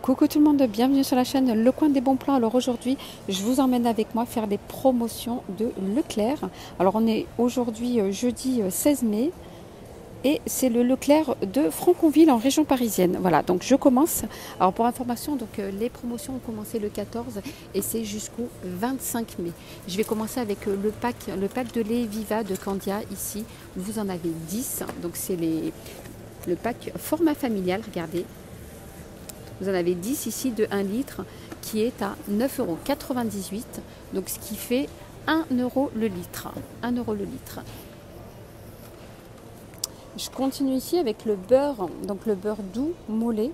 Coucou tout le monde, bienvenue sur la chaîne Le Coin des Bons Plans. Alors aujourd'hui, je vous emmène avec moi faire des promotions de Leclerc. Alors on est aujourd'hui jeudi 16 mai et c'est le Leclerc de Franconville en région parisienne. Voilà, donc je commence. Alors pour information, donc les promotions ont commencé le 14 et c'est jusqu'au 25 mai. Je vais commencer avec le pack de lait Viva de Candia ici. Vous en avez 10, donc c'est le pack format familial, regardez. Vous en avez 10 ici de 1 litre qui est à 9,98 €, donc ce qui fait 1 € le litre. 1 € le litre. Je continue ici avec le beurre, donc le beurre doux, mollet,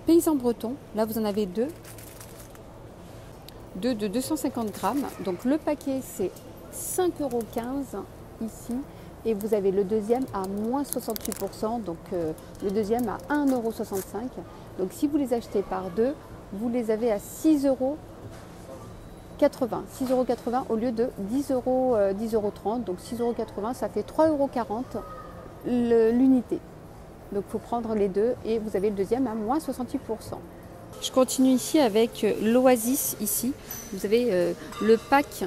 paysan breton. Là vous en avez deux de 250 grammes. Donc le paquet c'est 5,15 € ici. Et vous avez le deuxième à moins 68%, donc le deuxième à 1,65 €. Donc si vous les achetez par deux, vous les avez à 6,80 € au lieu de 10,30 €. Donc 6,80 €, ça fait 3,40 € l'unité. Donc il faut prendre les deux et vous avez le deuxième à moins 68%. Je continue ici avec l'Oasis ici. Vous avez le pack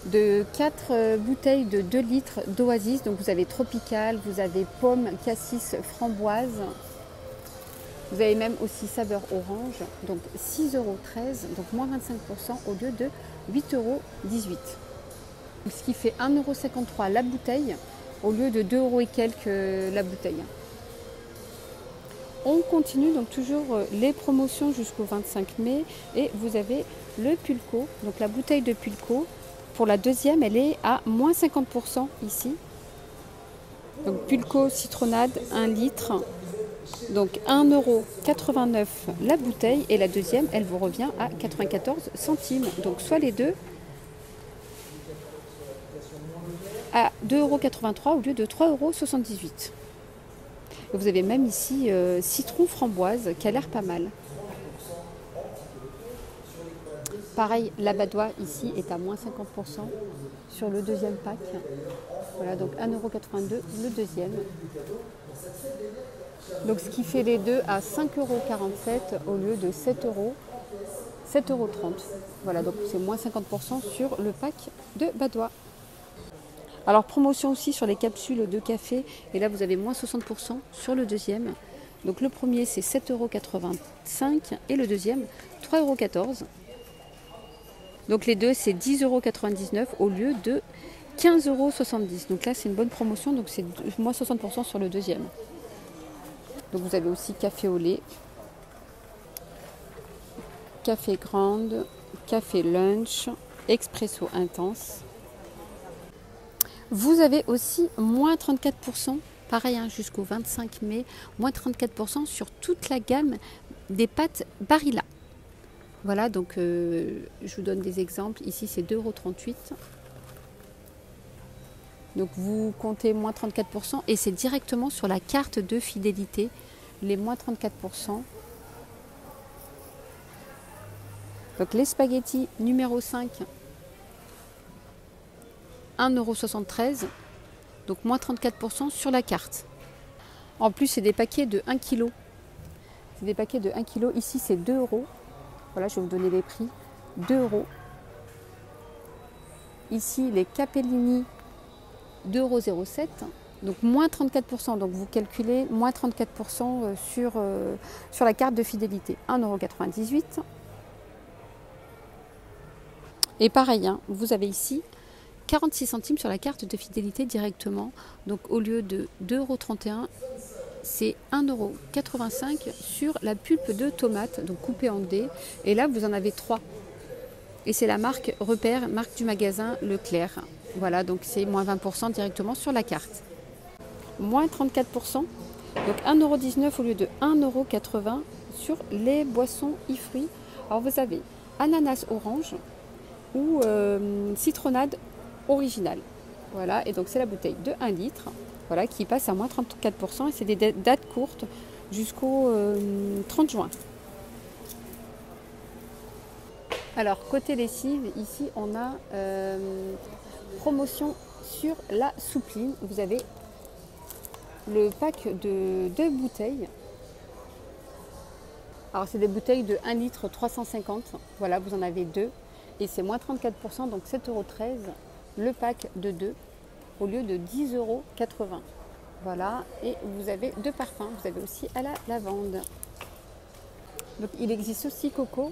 de 4 bouteilles de 2 litres d'Oasis. Donc vous avez tropical, vous avez pomme, cassis, framboise. Vous avez même aussi saveur orange. Donc 6,13 €, donc moins 25% au lieu de 8,18 €. Ce qui fait 1,53 € la bouteille au lieu de 2 € et quelques la bouteille. On continue donc toujours les promotions jusqu'au 25 mai et vous avez le Pulco, donc la bouteille de Pulco. Pour la deuxième, elle est à moins 50% ici. Donc Pulco citronnade 1 litre. Donc 1,89 € la bouteille. Et la deuxième, elle vous revient à 94 centimes. Donc soit les deux à 2,83 € au lieu de 3,78 €. Et vous avez même ici citron framboise qui a l'air pas mal. Pareil, la Badois ici est à moins 50% sur le deuxième pack. Voilà, donc 1,82 € le deuxième. Donc ce qui fait les deux à 5,47 € au lieu de 7,30 €. Voilà, donc c'est moins 50% sur le pack de Badois. Alors promotion aussi sur les capsules de café. Et là vous avez moins 60% sur le deuxième. Donc le premier c'est 7,85 € et le deuxième 3,14 €. Donc les deux c'est 10,99 € au lieu de 15,70 €. Donc là c'est une bonne promotion, donc c'est moins 60% sur le deuxième. Donc vous avez aussi café au lait, café grande, café lunch, expresso intense. Vous avez aussi moins 34%, pareil hein, jusqu'au 25 mai, moins 34% sur toute la gamme des pâtes Barilla. Voilà, donc je vous donne des exemples. Ici, c'est 2,38 €. Donc vous comptez moins 34% et c'est directement sur la carte de fidélité, les moins 34%. Donc les spaghettis numéro 5, 1,73 €. Donc moins 34% sur la carte. En plus, c'est des paquets de 1 kg. C'est des paquets de 1 kg. Ici, c'est 2 €. Voilà, je vais vous donner les prix. 2 €. Ici, les Capellini, 2,07 €. Donc moins 34%. Donc vous calculez moins 34% sur la carte de fidélité. 1,98 €. Et pareil, hein, vous avez ici 46 centimes sur la carte de fidélité directement. Donc au lieu de 2,31 €, c'est 1,85 € sur la pulpe de tomate, donc coupée en dés. Et là, vous en avez 3. Et c'est la marque Repère, marque du magasin Leclerc. Voilà, donc c'est moins 20% directement sur la carte. Moins 34%, donc 1,19 € au lieu de 1,80 € sur les boissons e-fruits. Alors vous avez ananas orange ou citronnade originale. Voilà, et donc c'est la bouteille de 1 litre. Voilà, qui passe à moins 34% et c'est des dates courtes jusqu'au 30 juin. Alors côté lessive, ici on a promotion sur la soupline. Vous avez le pack de 2 bouteilles Alors c'est des bouteilles de 1 litre 350. Voilà, vous en avez deux. Et c'est moins 34%, donc 7,13 € le pack de 2 au lieu de 10,80 €. Voilà, et vous avez deux parfums. Vous avez aussi à la lavande. Donc il existe aussi Coco.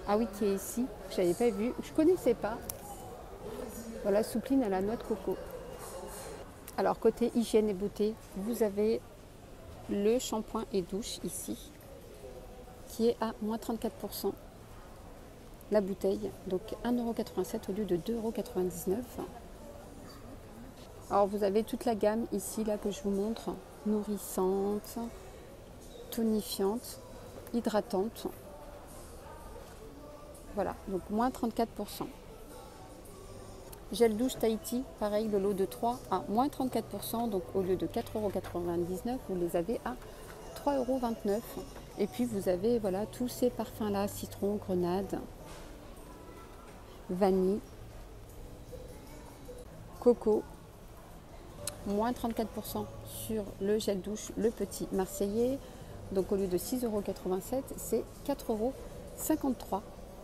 Ah oui, qui est ici. Je n'avais pas vu. Je ne connaissais pas. Voilà, soupline à la noix de coco. Alors côté hygiène et beauté, vous avez le shampoing et douche ici, qui est à moins 34%. La bouteille, donc 1,87 € au lieu de 2,99 €. Alors vous avez toute la gamme ici là que je vous montre, nourrissante, tonifiante, hydratante. Voilà, donc moins 34%. Gel douche Tahiti, pareil, le lot de 3 à moins 34%, donc au lieu de 4,99 €, vous les avez à 3,29 €. Et puis vous avez voilà tous ces parfums là, citron, grenade, vanille, coco, moins 34% sur le gel douche, le petit marseillais. Donc au lieu de 6,87 €, c'est 4,53 €.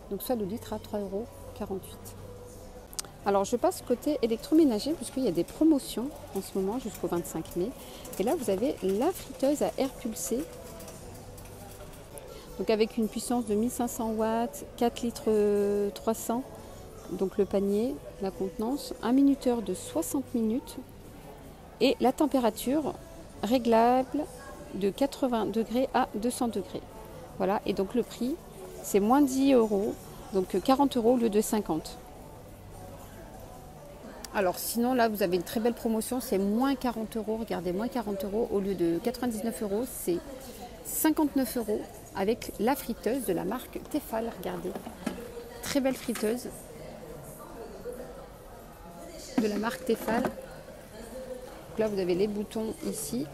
Donc soit le litre à 3,48 €. Alors je passe côté électroménager puisqu'il y a des promotions en ce moment jusqu'au 25 mai. Et là vous avez la friteuse à air pulsé. Donc avec une puissance de 1500 watts, 4 litres 300. Donc le panier, la contenance, un minuteur de 60 minutes. Et la température réglable de 80 degrés à 200 degrés. Voilà, et donc le prix, c'est moins 10 €, donc 40 € au lieu de 50 €. Alors sinon là vous avez une très belle promotion, c'est moins 40 €, regardez, moins 40 € au lieu de 99 €, c'est 59 € avec la friteuse de la marque Tefal, regardez. Très belle friteuse de la marque Tefal. Donc là vous avez les boutons ici,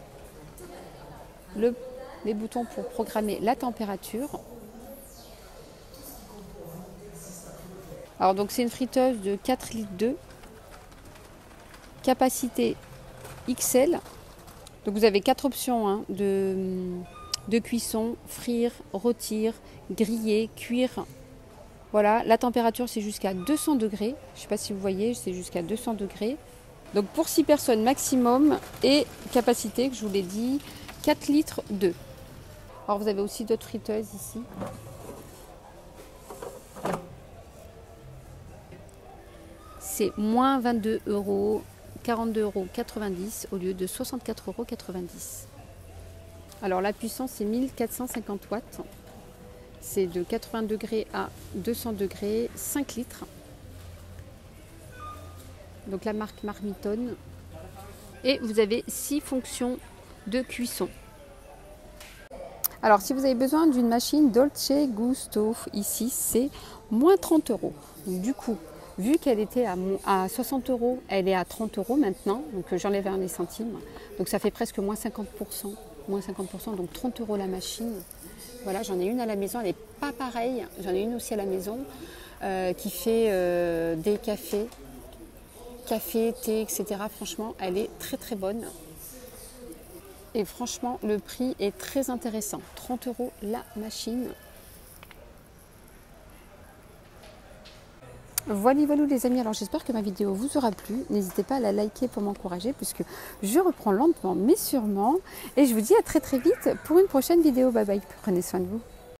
les boutons pour programmer la température. Alors donc c'est une friteuse de 4 litres 2. Capacité XL. Donc vous avez 4 options hein, de cuisson, frire, rôtir, griller, cuire. Voilà, la température c'est jusqu'à 200 degrés. Je ne sais pas si vous voyez, c'est jusqu'à 200 degrés. Donc pour 6 personnes maximum et capacité, que je vous l'ai dit, 4 litres 2. Alors vous avez aussi d'autres friteuses ici. C'est moins 22 €. 42,90 € au lieu de 64,90 €. Alors la puissance c'est 1450 watts. C'est de 80 degrés à 200 degrés, 5 litres. Donc la marque Marmiton. Et vous avez 6 fonctions de cuisson. Alors si vous avez besoin d'une machine Dolce Gusto, ici c'est moins 30 €. Donc, du coup, vu qu'elle était à 60 €, elle est à 30 € maintenant. Donc j'enlève les centimes. Donc ça fait presque moins 50%. Moins 50%, donc 30 € la machine. Voilà, j'en ai une à la maison, elle n'est pas pareille. J'en ai une aussi à la maison qui fait des cafés, thé, etc. Franchement, elle est très très bonne. Et franchement, le prix est très intéressant. 30 € la machine. Voilà les amis, alors j'espère que ma vidéo vous aura plu. N'hésitez pas à la liker pour m'encourager puisque je reprends lentement mais sûrement. Et je vous dis à très très vite pour une prochaine vidéo. Bye bye, prenez soin de vous.